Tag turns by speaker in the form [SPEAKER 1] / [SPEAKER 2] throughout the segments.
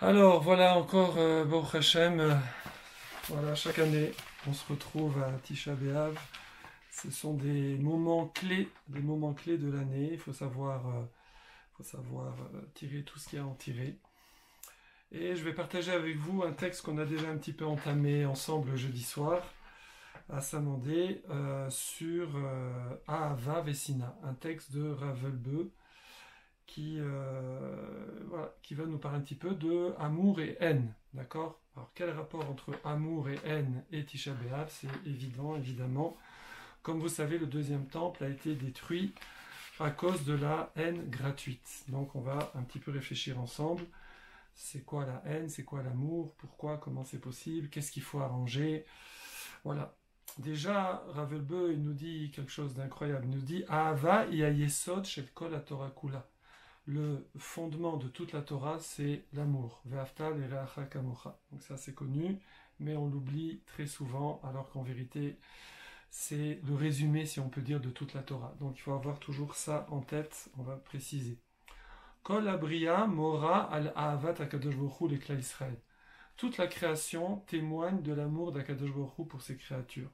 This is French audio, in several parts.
[SPEAKER 1] Alors voilà encore Baruch Hashem, voilà chaque année on se retrouve à Tisha B'Av. Ce sont des moments clés de l'année. Il faut savoir tirer tout ce qu'il y a à en tirer. Et je vais partager avec vous un texte qu'on a déjà un petit peu entamé ensemble jeudi soir à Samandé sur Ahava Vessina, un texte de Ravelbeu qui va nous parler un petit peu de amour et haine, d'accord? Alors quel rapport entre amour et haine et Tisha B'Av? C'est évident, évidemment. Comme vous savez, le deuxième temple a été détruit à cause de la haine gratuite. Donc on va un petit peu réfléchir ensemble. C'est quoi la haine? C'est quoi l'amour? Pourquoi? Comment c'est possible? Qu'est-ce qu'il faut arranger? Voilà. Déjà, Ravelbeu, il nous dit quelque chose d'incroyable. Il nous dit Ahava yesod shel kol haTorah kula. Le fondement de toute la Torah, c'est l'amour. Ve'afta l'ereacha kamocha. Donc ça, c'est connu, mais on l'oublie très souvent, alors qu'en vérité, c'est le résumé, si on peut dire, de toute la Torah. Donc il faut avoir toujours ça en tête, on va préciser. Kol abriya mora al ahavat hakadosh baruch hu lekla Israël. Toute la création témoigne de l'amour d'Akadosh baruch hu pour ses créatures.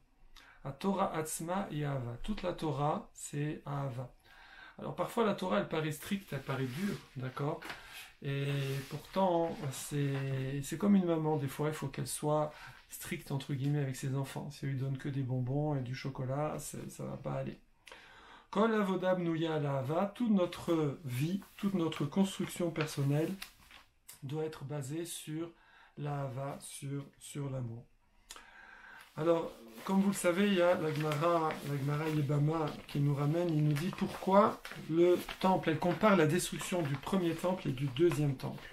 [SPEAKER 1] A Torah atzma et ahava. Toute la Torah, c'est ahava. Alors parfois la Torah elle paraît stricte, elle paraît dure, d'accord? Et pourtant c'est comme une maman, des fois il faut qu'elle soit stricte entre guillemets avec ses enfants. Si elle lui donne que des bonbons et du chocolat, ça va pas aller. Kol avoda bnouya ala ahava, toute notre vie, toute notre construction personnelle doit être basée sur l'ahava, sur l'amour. Alors, comme vous le savez, il y a la Gemara Yebama qui nous ramène, il nous dit pourquoi le temple, elle compare la destruction du premier temple et du deuxième temple.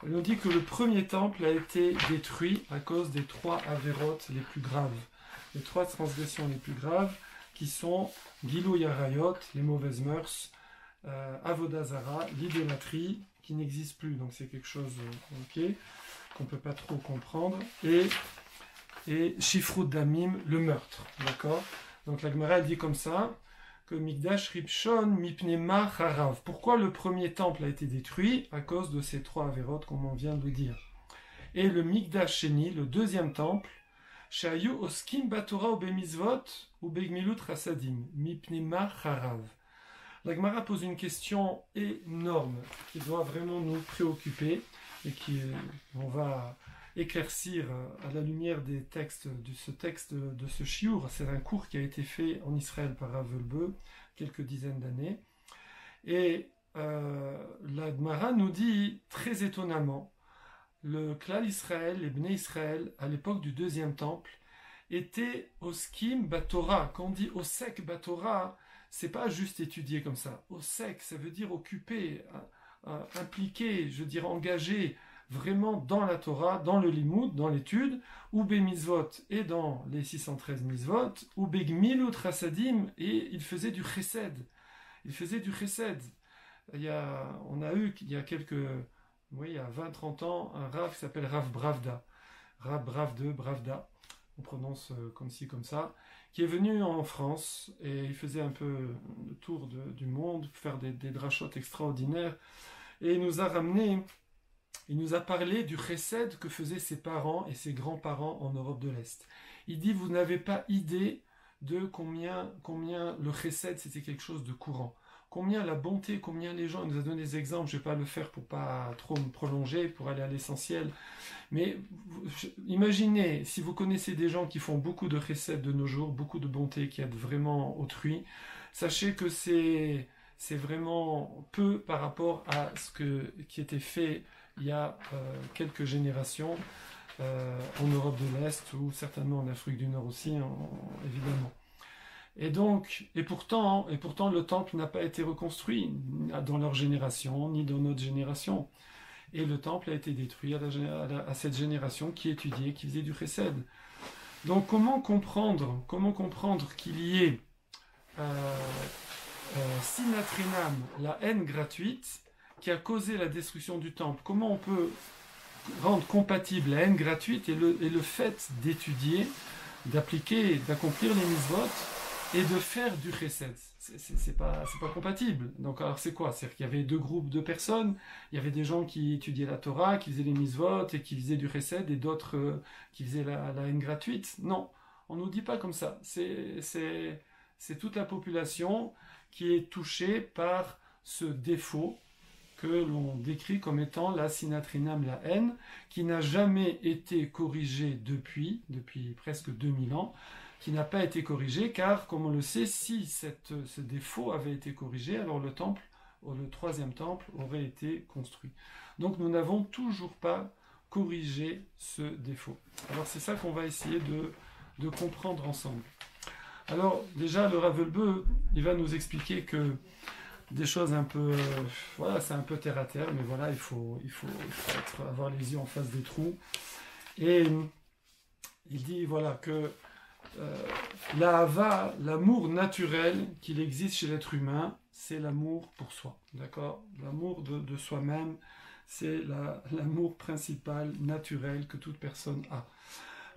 [SPEAKER 1] Elle nous dit que le premier temple a été détruit à cause des trois avérotes les plus graves, les trois transgressions les plus graves qui sont Gilou Yarayot, les mauvaises mœurs, Avodazara, l'idolâtrie qui n'existe plus, donc c'est quelque chose qu'on ne peut pas trop comprendre, et Shifrut Damim, le meurtre. D'accord? Donc la Gemara elle dit comme ça, que Mikdash Ripshon Mipnema Harav. Pourquoi le premier temple a été détruit? À cause de ces trois avérotes comme on vient de le dire. Et le Mikdash Sheni, le deuxième temple, Shayu Oskim Batora ou Bemizvot ou Begmilut Rasadim, Mipnema Harav. La Gemara pose une question énorme qui doit vraiment nous préoccuper et on va éclaircir à la lumière des textes de ce chiour. C'est un cours qui a été fait en Israël par Ravelbeu quelques dizaines d'années. Et la Gemara nous dit très étonnamment, le Klal Israël, les Bnei Israël, à l'époque du deuxième temple, étaient oskim batora. Quand on dit osek batora, c'est pas juste étudier comme ça. Osek, ça veut dire occupé, impliqué, je dirais engagé, vraiment dans la Torah, dans le limoud, dans l'étude, ou Bemizvot et dans les 613 Mizvot, ou Begmilut Rasadim, et il faisait du chesed. Il faisait du chesed. On a eu, il y a il y a 20-30 ans, un Rav qui s'appelle Rav Bravda. Rav Bravda, on prononce comme ci, comme ça, qui est venu en France, et il faisait un peu le tour du monde, faire des drachotes extraordinaires, et il nous a ramené. Il nous a parlé du chesed que faisaient ses parents et ses grands-parents en Europe de l'Est. Il dit, vous n'avez pas idée de combien le chesed c'était quelque chose de courant. Combien la bonté, combien les gens, il nous a donné des exemples, je ne vais pas le faire pour pas trop me prolonger, pour aller à l'essentiel. Mais imaginez, si vous connaissez des gens qui font beaucoup de chesed de nos jours, beaucoup de bonté, qui aident vraiment autrui, sachez que c'est vraiment peu par rapport à qui était fait il y a quelques générations en Europe de l'Est ou certainement en Afrique du Nord aussi, évidemment. Et pourtant, le temple n'a pas été reconstruit dans leur génération, ni dans notre génération. Et le temple a été détruit à cette génération qui étudiait, qui faisait du chesed. Donc comment comprendre qu'il y ait sinatrinam, la haine gratuite, qui a causé la destruction du temple? Comment on peut rendre compatible la haine gratuite et le fait d'étudier, d'appliquer, d'accomplir les mitzvot et de faire du chesed. C'est pas compatible. Donc alors c'est quoi? C'est-à-dire qu'il y avait deux groupes de personnes. Il y avait des gens qui étudiaient la Torah, qui faisaient les mitzvot et qui faisaient du chesed, et d'autres qui faisaient la haine gratuite. Non, on nous dit pas comme ça. C'est toute la population qui est touchée par ce défaut que l'on décrit comme étant la sinatrinam, la haine, qui n'a jamais été corrigée depuis presque 2000 ans, qui n'a pas été corrigée, car, comme on le sait, si ce défaut avait été corrigé, alors le troisième temple aurait été construit. Donc nous n'avons toujours pas corrigé ce défaut. Alors c'est ça qu'on va essayer de comprendre ensemble. Alors déjà, le Rav Wolbe, il va nous expliquer que des choses un peu, voilà, c'est un peu terre à terre, mais voilà, il faut avoir les yeux en face des trous. Et il dit voilà que l'ahava, l'amour naturel qu'il existe chez l'être humain, c'est l'amour pour soi, d'accord? L'amour de soi-même, c'est l'amour principal, naturel que toute personne a.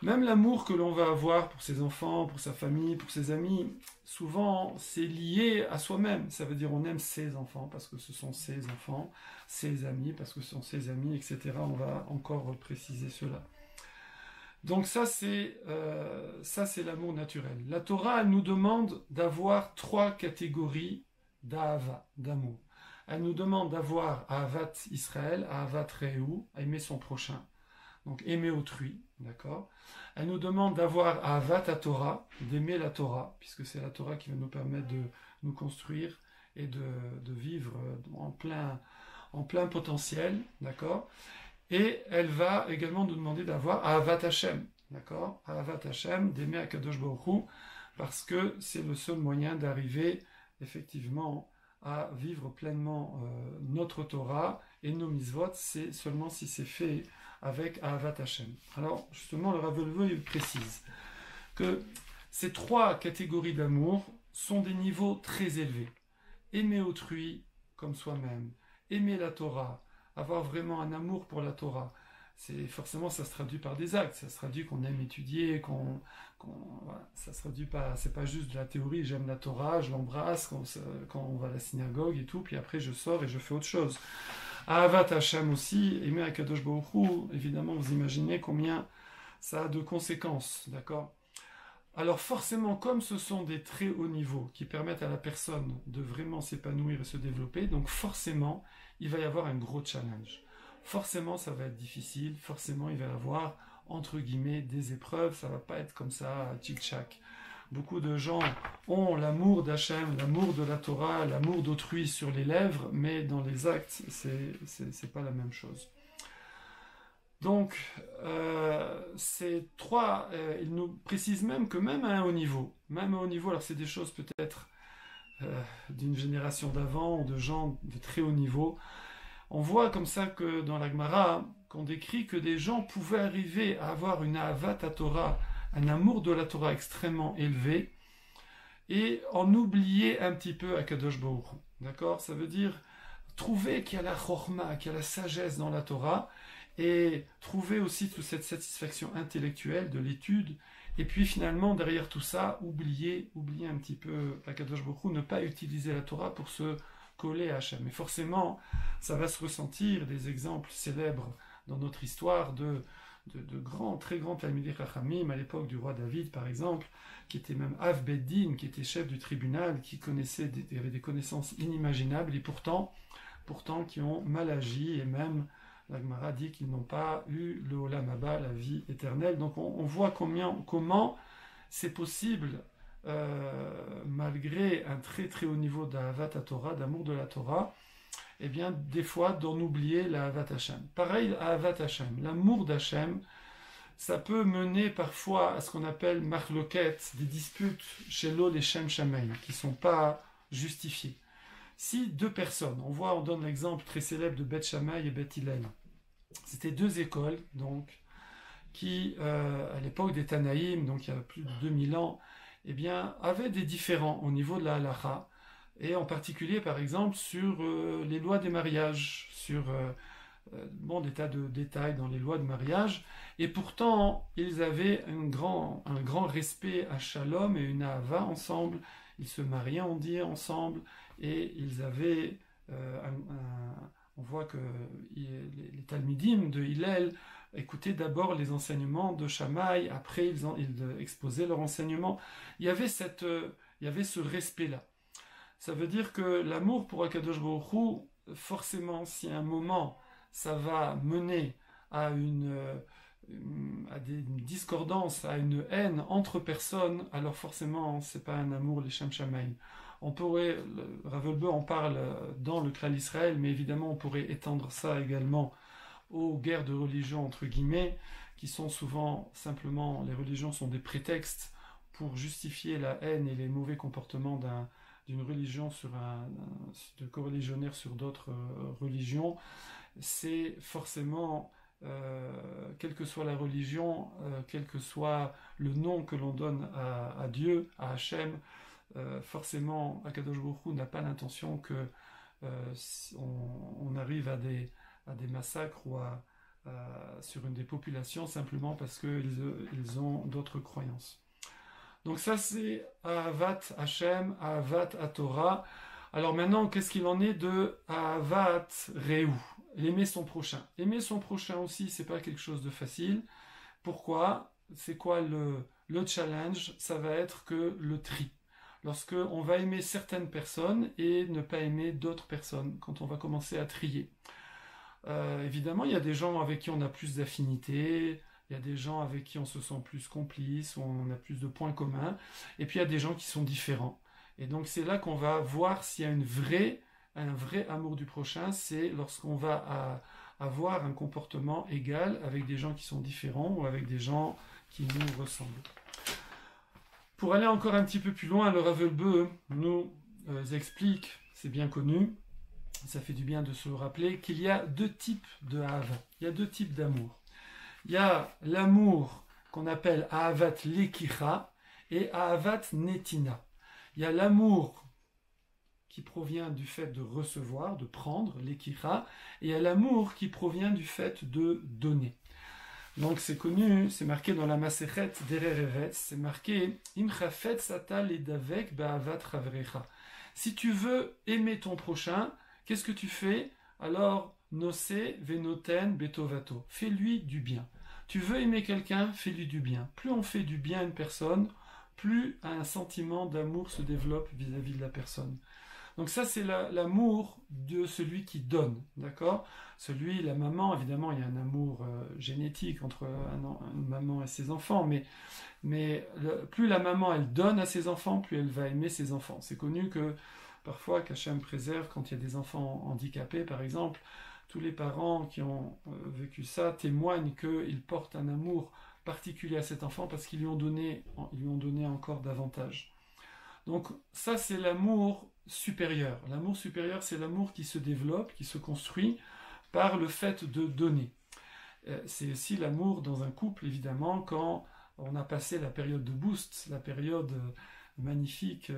[SPEAKER 1] Même l'amour que l'on va avoir pour ses enfants, pour sa famille, pour ses amis, souvent c'est lié à soi-même. Ça veut dire on aime ses enfants parce que ce sont ses enfants, ses amis parce que ce sont ses amis, etc. On va encore préciser cela. Donc ça c'est l'amour naturel. La Torah, elle nous demande d'avoir 3 catégories d'ahava, d'amour. Elle nous demande d'avoir ahavat Israël, ahavat Rehu, aimer son prochain. Donc aimer autrui, d'accord? Elle nous demande d'avoir ahavat Torah, d'aimer la Torah, puisque c'est la Torah qui va nous permettre de nous construire et de vivre en plein potentiel, d'accord? Et elle va également nous demander d'avoir ahavat Hashem, d'accord? Ahavat Hashem, d'aimer Akadosh Baruch Hu, parce que c'est le seul moyen d'arriver effectivement à vivre pleinement notre Torah et nos mitzvot, c'est seulement si c'est fait avec ahavat Hashem. Alors justement, le Rav Wolbe il précise que ces 3 catégories d'amour sont des niveaux très élevés. Aimer autrui comme soi-même, aimer la Torah, avoir vraiment un amour pour la Torah, forcément ça se traduit par des actes, ça se traduit qu'on aime étudier, voilà, ça se traduit pas, c'est pas juste de la théorie, j'aime la Torah, je l'embrasse quand on va à la synagogue et tout, puis après je sors et je fais autre chose. Ahavat Hashem aussi, aimer Akadosh Baruch Hu, évidemment vous imaginez combien ça a de conséquences, d'accord? Alors forcément, comme ce sont des très hauts niveaux qui permettent à la personne de vraiment s'épanouir et se développer, donc forcément, il va y avoir un gros challenge. Forcément, ça va être difficile, forcément, il va y avoir, entre guillemets, des épreuves, ça va pas être comme ça, tchic-tchac. Beaucoup de gens ont l'amour d'Hachem, l'amour de la Torah, l'amour d'autrui sur les lèvres, mais dans les actes, c'est pas la même chose. Donc, ces 3, il nous précise même que même à un haut niveau, alors c'est des choses peut-être d'une génération d'avant, ou de gens de très haut niveau, on voit comme ça que dans la Gemara, qu'on décrit que des gens pouvaient arriver à avoir une ahavat Torah, un amour de la Torah extrêmement élevé, et en oublier un petit peu Akadosh Baruch Hu. D'accord? Ça veut dire trouver qu'il y a la chorma, qu'il y a la sagesse dans la Torah, et trouver aussi toute cette satisfaction intellectuelle de l'étude, et puis finalement, derrière tout ça, oublier un petit peu Akadosh Baruch Hu, ne pas utiliser la Torah pour se coller à Hachem. Mais forcément, ça va se ressentir, des exemples célèbres dans notre histoire de grands, très grands Talmidei Chachamim, à l'époque du roi David par exemple, qui était même Av Beddin, qui était chef du tribunal, qui avait des connaissances inimaginables, et pourtant qui ont mal agi, et même la Gemara dit qu'ils n'ont pas eu le Olam Haba, la vie éternelle. Donc on voit comment c'est possible, malgré un très très haut niveau d'Ahavat Torah, d'amour de la Torah, eh bien des fois d'en oublier la Ahavat Hashem. Pareil, Ahavat Hashem, l'amour d'Hashem, ça peut mener parfois à ce qu'on appelle marloquet, des disputes chez l'eau les Shem Shamein, qui ne sont pas justifiées. Si 2 personnes, on donne l'exemple très célèbre de Beth Shammai et Beth Hillel, c'était 2 écoles, donc, qui, à l'époque des Tanaïm, donc il y a plus de 2000 ans, eh bien, avaient des différends au niveau de la halakha, et en particulier, par exemple, sur les lois des mariages, sur bon, des tas de détails dans les lois de mariage, et pourtant ils avaient un grand respect à Shalom et une Ahava ensemble, ils se mariaient, on dit, ensemble, et ils avaient, on voit que les Talmidim de Hillel écoutaient d'abord les enseignements de Shammai, après ils exposaient leurs enseignements. Il y avait ce respect-là. Ça veut dire que l'amour pour Akadosh Baruch Hu, forcément, si à un moment ça va mener à une discordance, à une haine entre personnes, alors forcément, c'est pas un amour les Shem Shamaim. On pourrait, Rav Wolbe en parle dans le Klal Israël, mais évidemment, on pourrait étendre ça également aux guerres de religion, entre guillemets, qui sont souvent simplement, les religions sont des prétextes pour justifier la haine et les mauvais comportements d'une religion de coreligionnaires sur d'autres religions. C'est forcément, quelle que soit la religion, quel que soit le nom que l'on donne à Dieu, à Hachem, forcément, Akadosh Baruch Hu n'a pas l'intention que on arrive à des massacres ou sur des populations simplement parce qu'ils ont d'autres croyances. Donc ça c'est Ahavat Hashem, Ahavat Torah. Alors maintenant, qu'est-ce qu'il en est de Ahavat Reu, aimer son prochain? Aimer son prochain aussi, c'est pas quelque chose de facile. Pourquoi? C'est quoi le challenge? Ça va être que le tri. Lorsque on va aimer certaines personnes et ne pas aimer d'autres personnes, quand on va commencer à trier. Évidemment, il y a des gens avec qui on a plus d'affinités, il y a des gens avec qui on se sent plus complice, où on a plus de points communs, et puis il y a des gens qui sont différents. Et donc c'est là qu'on va voir s'il y a un vrai amour du prochain, c'est lorsqu'on va avoir un comportement égal avec des gens qui sont différents ou avec des gens qui nous ressemblent. Pour aller encore un petit peu plus loin, le Rav Wolbe nous explique, c'est bien connu, ça fait du bien de se rappeler, qu'il y a deux types de Ahava, il y a deux types d'amour. Il y a l'amour qu'on appelle Ahavat Lekicha et Ahavat Netina. Il y a l'amour qui provient du fait de recevoir, de prendre, Lekicha, et il y a l'amour qui provient du fait de donner. Donc c'est connu, c'est marqué dans la Masechet Derer Eretz, c'est marqué Im chafetz ata ledavek ba'avat chavrecha. Si tu veux aimer ton prochain, qu'est-ce que tu fais? Alors, nose venoten betovato. Fais-lui du bien. Tu veux aimer quelqu'un, fais-lui du bien. Plus on fait du bien à une personne, plus un sentiment d'amour se développe vis-à-vis de la personne. Donc ça, c'est l'amour de celui qui donne, d'accord? La maman, évidemment, il y a un amour génétique entre une maman et ses enfants, mais plus la maman, elle donne à ses enfants, plus elle va aimer ses enfants. C'est connu que parfois, qu'Hachem préserve, quand il y a des enfants handicapés, par exemple, tous les parents qui ont vécu ça témoignent qu'ils portent un amour particulier à cet enfant parce qu'ils lui ont donné encore davantage. Donc ça, c'est l'amour supérieur. L'amour supérieur, c'est l'amour qui se développe, qui se construit par le fait de donner. C'est aussi l'amour dans un couple, évidemment, quand on a passé la période de boost, la période magnifique,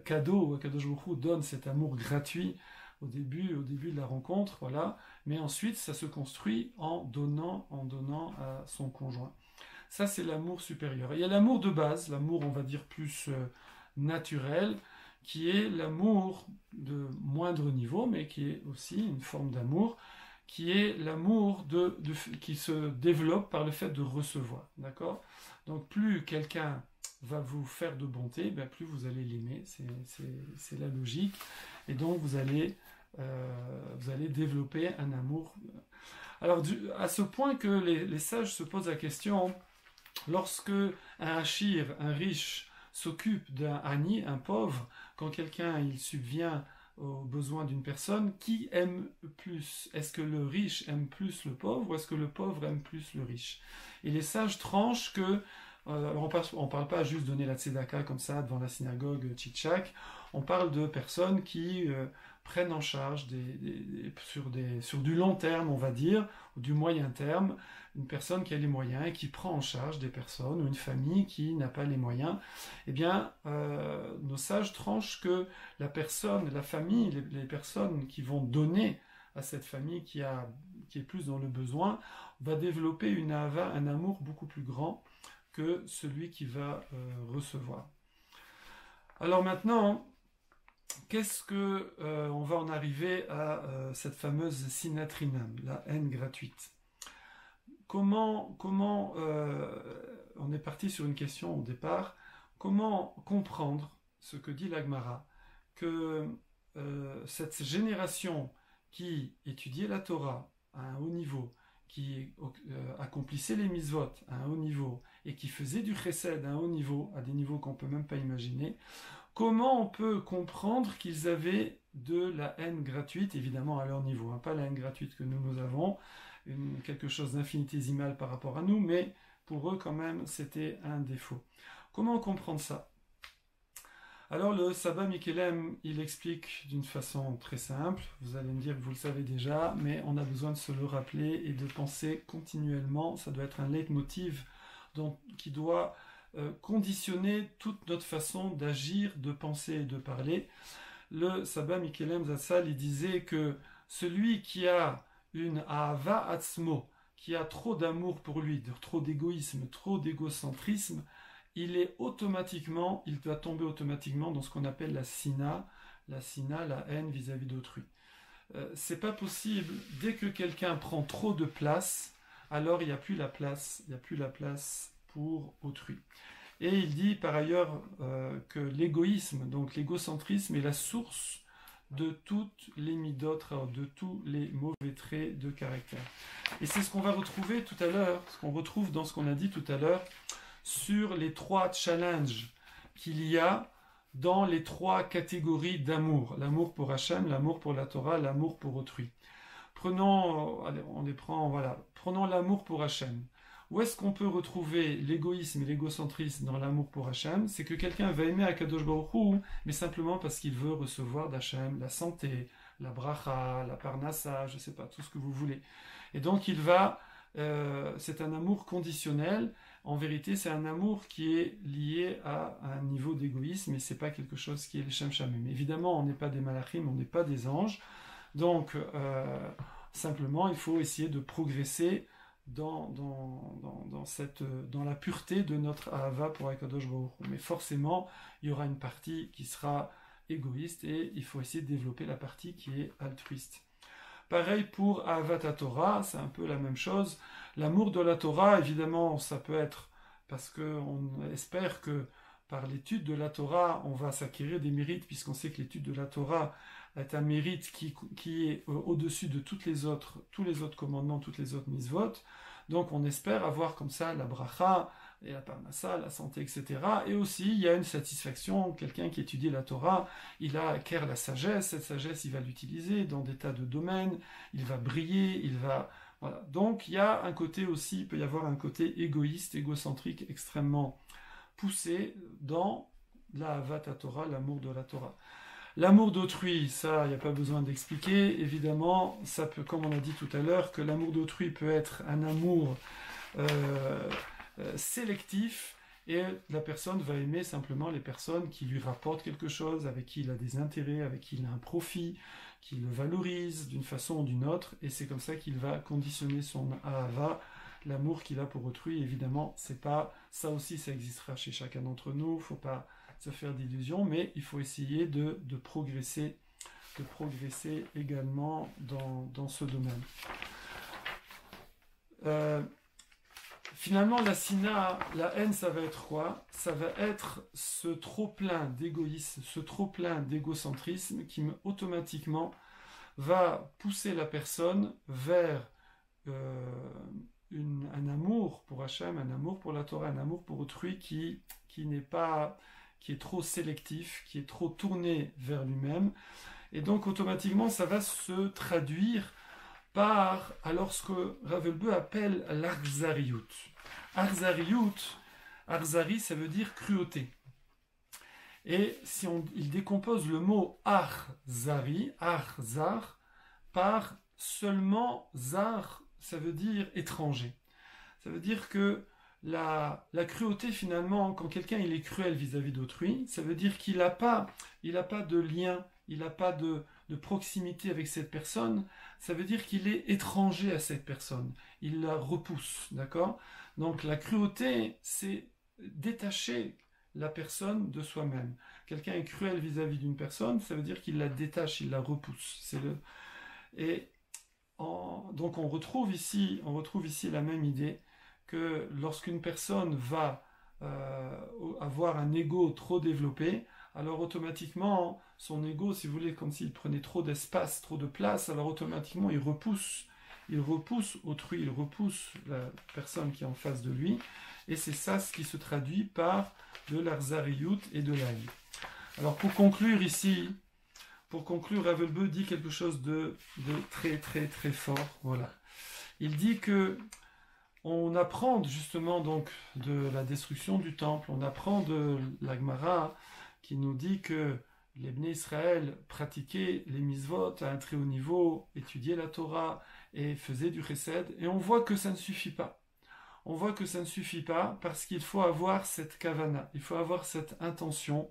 [SPEAKER 1] cadeau, Akadosh Baruch Hu donne cet amour gratuit au début de la rencontre, voilà. Mais ensuite, ça se construit en donnant à son conjoint. Ça, c'est l'amour supérieur. Et il y a l'amour de base, l'amour, on va dire, plus naturel, qui est l'amour de moindre niveau, mais qui est aussi une forme d'amour, qui est l'amour qui se développe par le fait de recevoir, d'accord? Donc plus quelqu'un va vous faire de bonté, ben plus vous allez l'aimer, c'est la logique, et donc vous allez développer un amour. Alors à ce point que les sages se posent la question, lorsque un hachir, un riche, s'occupe d'un ani, un pauvre, quand quelqu'un il subvient aux besoins d'une personne, qui aime plus? Est-ce que le riche aime plus le pauvre ou est-ce que le pauvre aime plus le riche? Et les sages tranchent que, on ne parle pas juste donner la tzedaka comme ça devant la synagogue tchitchak, on parle de personnes qui prennent en charge sur du long terme, on va dire, ou du moyen terme, une personne qui a les moyens et qui prend en charge des personnes, ou une famille qui n'a pas les moyens. Eh bien, nos sages tranchent que la famille, les personnes qui vont donner à cette famille qui est plus dans le besoin, va développer une ahava, un amour beaucoup plus grand que celui qui va recevoir. Alors maintenant, qu'est-ce que on va en arriver à cette fameuse sinatrinam, la haine gratuite. Comment on est parti sur une question au départ, comment comprendre ce que dit l'Agmara, que cette génération qui étudiait la Torah à un haut niveau, qui accomplissait les mitzvot à un haut niveau, et qui faisait du chesed à un haut niveau, à des niveaux qu'on ne peut même pas imaginer, comment on peut comprendre qu'ils avaient de la haine gratuite, évidemment à leur niveau, pas la haine gratuite que nous avons, quelque chose d'infinitésimal par rapport à nous, mais pour eux quand même c'était un défaut. Comment comprendre ça? Alors le Saba Mikelem, il explique d'une façon très simple, vous allez me dire que vous le savez déjà, mais on a besoin de se le rappeler et de penser continuellement, ça doit être un leitmotiv qui doit conditionner toute notre façon d'agir, de penser et de parler. Le Saba Mikelem Zatzal, il disait que celui qui a une ahava atzmo, qui a trop d'amour pour lui, trop d'égoïsme, trop d'égocentrisme, il doit tomber automatiquement dans ce qu'on appelle la sina, la haine vis-à-vis d'autrui. C'est pas possible, dès que quelqu'un prend trop de place, alors il n'y a plus la place pour autrui. Et il dit par ailleurs que l'égoïsme, donc l'égocentrisme, est la source de toutes les midotes, de tous les mauvais traits de caractère. Et c'est ce qu'on va retrouver tout à l'heure, ce qu'on retrouve dans ce qu'on a dit tout à l'heure, sur les 3 challenges qu'il y a dans les 3 catégories d'amour. L'amour pour Hachem, l'amour pour la Torah, l'amour pour autrui. Prenons l'amour pour Hachem. Où est-ce qu'on peut retrouver l'égoïsme et l'égocentrisme dans l'amour pour Hachem? C'est que quelqu'un va aimer Akadosh Baruch Hu, mais simplement parce qu'il veut recevoir d'Hachem la santé, la bracha, la parnassa, je ne sais pas, tout ce que vous voulez. Et donc c'est un amour conditionnel. En vérité, c'est un amour qui est lié à un niveau d'égoïsme, et c'est pas quelque chose qui est le Shem Shamim. Évidemment, on n'est pas des malachim, on n'est pas des anges. Donc, simplement, il faut essayer de progresser dans la pureté de notre ahava pour Akadosh Baruch Hu. Mais forcément, il y aura une partie qui sera égoïste, et il faut essayer de développer la partie qui est altruiste. Pareil pour Ahavat Torah, c'est un peu la même chose. L'amour de la Torah, évidemment, ça peut être parce qu'on espère que par l'étude de la Torah, on va s'acquérir des mérites, puisqu'on sait que l'étude de la Torah est un mérite qui est au-dessus de tous les autres commandements, toutes les autres mitzvot. Donc on espère avoir comme ça la bracha et la parnassa, la santé, etc. Et aussi, il y a une satisfaction, quelqu'un qui étudie la Torah, il acquiert la sagesse, cette sagesse, il va l'utiliser dans des tas de domaines, il va briller, voilà. Donc il y a un côté aussi, il peut y avoir un côté égoïste, égocentrique, extrêmement poussé dans la Ahavat Torah, l'amour de la Torah. L'amour d'autrui, ça, il n'y a pas besoin d'expliquer. Évidemment, ça peut, comme on a dit tout à l'heure, que l'amour d'autrui peut être un amour sélectif, et la personne va aimer simplement les personnes qui lui rapportent quelque chose, avec qui il a des intérêts, avec qui il a un profit, qui le valorise d'une façon ou d'une autre, et c'est comme ça qu'il va conditionner son ahava, l'amour qu'il a pour autrui. Évidemment, c'est pas ça aussi, ça existera chez chacun d'entre nous, il ne faut pas se faire d'illusions, mais il faut essayer de progresser également dans ce domaine. Finalement, la sina, la haine, ça va être quoi? Ça va être ce trop-plein d'égoïsme, ce trop-plein d'égocentrisme qui automatiquement va pousser la personne vers un amour pour Hachem, un amour pour la Torah, un amour pour autrui qui est trop sélectif, qui est trop tourné vers lui-même. Et donc automatiquement, ça va se traduire par alors ce que Rav Elbeu appelle l'arzariout. Arzari, ça veut dire cruauté. Et si il décompose le mot arzari, arzar, par seulement zar, ça veut dire étranger. Ça veut dire que la cruauté, finalement, quand quelqu'un il est cruel vis-à-vis d'autrui, ça veut dire qu'il n'a pas de lien, il n'a pas de de proximité avec cette personne, ça veut dire qu'il est étranger à cette personne. Il la repousse, d'accord? Donc la cruauté, c'est détacher la personne de soi-même. Quelqu'un est cruel vis-à-vis d'une personne, ça veut dire qu'il la détache, il la repousse. Et donc on retrouve ici la même idée que lorsqu'une personne va avoir un ego trop développé, alors automatiquement son ego, si vous voulez, comme s'il prenait trop d'espace, trop de place, alors automatiquement il repousse autrui, il repousse la personne qui est en face de lui, et c'est ça ce qui se traduit par de l'arzariout et de l'haï. Alors pour conclure ici, Ravelbeu dit quelque chose de très très très fort. Voilà. Il dit que on apprend justement donc de la destruction du temple, on apprend de la Gemara qui nous dit que les Bnei Israël pratiquaient les mitzvot à un très haut niveau, étudiaient la Torah et faisaient du chesed, et on voit que ça ne suffit pas. On voit que ça ne suffit pas parce qu'il faut avoir cette kavana, il faut avoir cette intention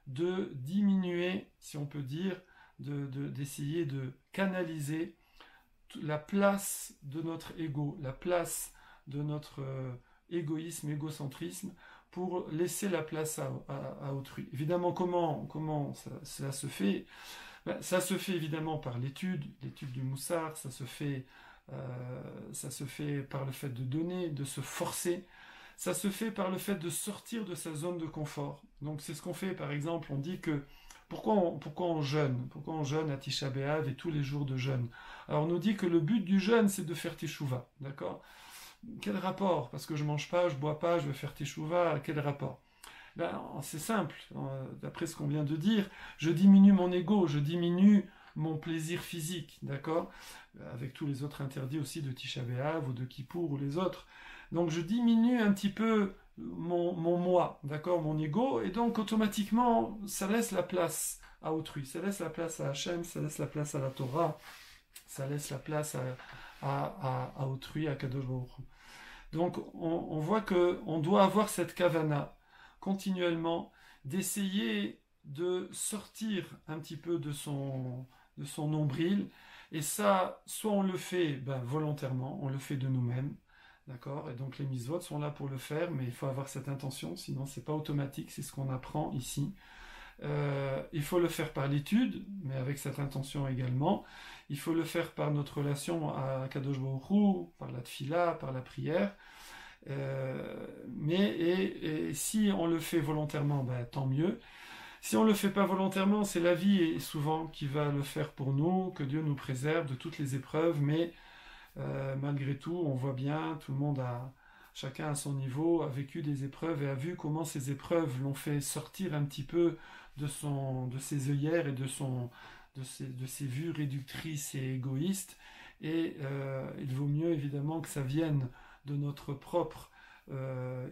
[SPEAKER 1] de diminuer, si on peut dire, d'essayer de canaliser la place de notre ego, la place de notre égoïsme, égocentrisme, pour laisser la place à autrui. Évidemment, comment ça se fait? Ça se fait évidemment par l'étude du moussard, ça se fait par le fait de donner, de se forcer, ça se fait par le fait de sortir de sa zone de confort. Donc c'est ce qu'on fait, par exemple, on dit que pourquoi on jeûne? Pourquoi on jeûne à Tisha B'Av et tous les jours de jeûne? Alors on nous dit que le but du jeûne, c'est de faire teshuva, d'accord? Quel rapport? Parce que je mange pas, je bois pas, je vais faire teshuva, quel rapport? Ben, c'est simple, d'après ce qu'on vient de dire, je diminue mon ego, je diminue mon plaisir physique, d'accord? Avec tous les autres interdits aussi de Tisha B'Av ou de Kippour ou les autres. Donc je diminue un petit peu mon moi, d'accord, mon ego, et donc automatiquement ça laisse la place à autrui, ça laisse la place à Hachem, ça laisse la place à la Torah, ça laisse la place à autrui, à Kadosh Baruch Hu. Donc on voit qu'on doit avoir cette kavana continuellement, d'essayer de sortir un petit peu de son nombril, et ça, soit on le fait volontairement, on le fait de nous-mêmes, d'accord? Et donc les mitzvot sont là pour le faire, mais il faut avoir cette intention, sinon c'est pas automatique, c'est ce qu'on apprend ici. Il faut le faire par l'étude, mais avec cette intention également. Il faut le faire par notre relation à Kadosh Baruch Hu, par la tfila, par la prière. Et si on le fait volontairement, tant mieux. Si on ne le fait pas volontairement, c'est la vie et souvent qui va le faire pour nous, que Dieu nous préserve de toutes les épreuves, mais malgré tout, on voit bien, tout le monde chacun à son niveau, a vécu des épreuves et a vu comment ces épreuves l'ont fait sortir un petit peu de ses œillères et de ses vues réductrices et égoïstes. Et il vaut mieux évidemment que ça vienne de notre propre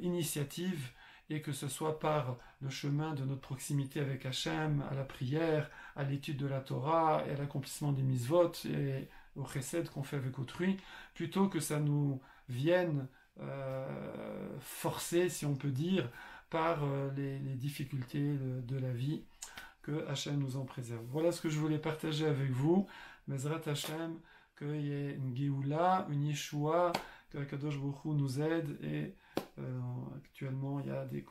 [SPEAKER 1] initiative, et que ce soit par le chemin de notre proximité avec Hachem, à la prière, à l'étude de la Torah et à l'accomplissement des mitzvot et au chesed qu'on fait avec autrui, plutôt que ça nous vienne forcer, si on peut dire, par les difficultés de la vie, que Hachem nous en préserve. Voilà ce que je voulais partager avec vous. Bezrat Hachem, qu'il y ait une Géoula, une Yeshua, que Kadosh Baruch Hu nous aide, et actuellement il y a des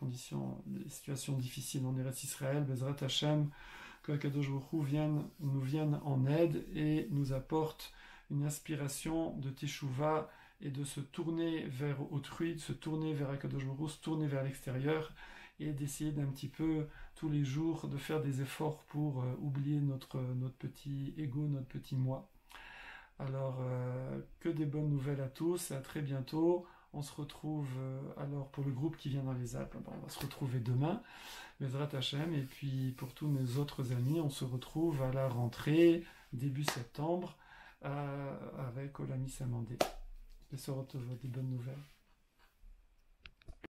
[SPEAKER 1] situations difficiles en Eretz Israël. Bezrat Hashem, que Kadosh Baruch Hu nous vienne en aide et nous apporte une inspiration de Teshuvah et de se tourner vers autrui, de se tourner vers Kadosh Baruch Hu, se tourner vers l'extérieur, et d'essayer d'un petit peu tous les jours de faire des efforts pour oublier notre petit ego, notre petit moi. Alors, que des bonnes nouvelles à tous, et à très bientôt. On se retrouve alors pour le groupe qui vient dans les Alpes. On va se retrouver demain, Bezrat Hashem, et puis pour tous mes autres amis, on se retrouve à la rentrée, début septembre, avec Olami Samandé. Des bonnes nouvelles.